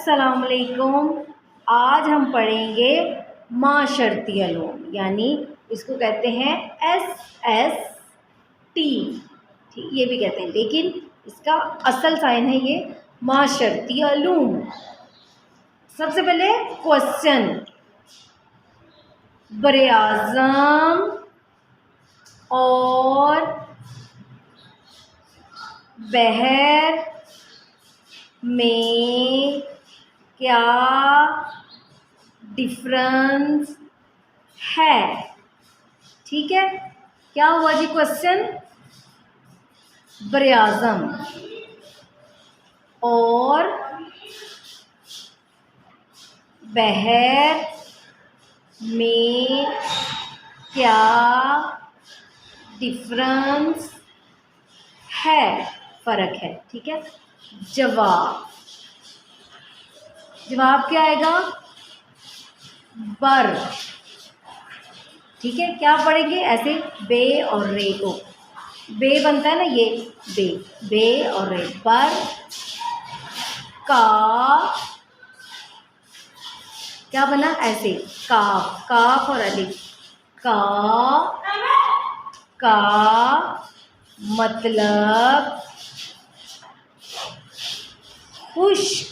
अस्सलाम वालेकुम। आज हम पढ़ेंगे माशर्ती अलूम, यानी इसको कहते हैं SST, ठीक, ये भी कहते हैं, लेकिन इसका असल साइन है ये माशर्ती अलूम। सबसे पहले क्वेश्चन, बरे आज़म और बहर में क्या डिफरेंस है? ठीक है, क्या हुआ जी क्वेश्चन? बरे आज़म और बहर में क्या डिफरेंस है, फ़र्क है। ठीक है, जवाब क्या आएगा? बर। ठीक है, क्या पढ़ेंगे ऐसे, बे और रे को, बे बनता है ना, ये बे और रे, बर का क्या बना ऐसे, काफ और अलिफ, का मतलब खुश्क।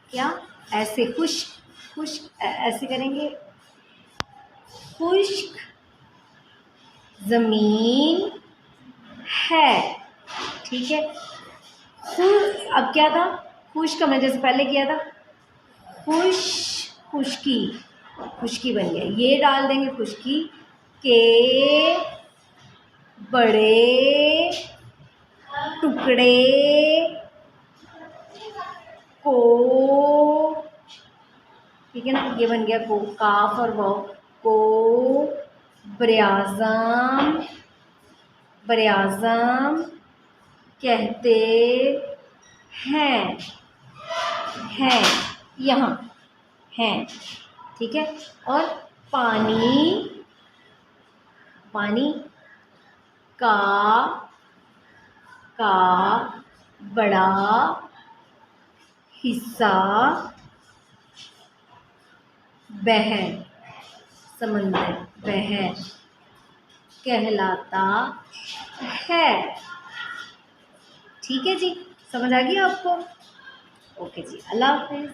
क्या ऐसे, खुश्क ऐसे करेंगे, खुश्क ज़मीन है। ठीक है, अब क्या था, खुश्क हमने जैसे पहले किया था, खुश्की बन गया, ये डाल देंगे खुश्की के बड़े टुकड़े को, ठीक है ना, ये बन गया को, काफ और वाव को बरे आज़म कहते हैं यहाँ हैं। ठीक है, और पानी का बड़ा हिस्सा बहर, समंदर, बहर कहलाता है। ठीक है जी, समझ आ गई आपको? ओके जी, अल्लाह हाफ़िज़।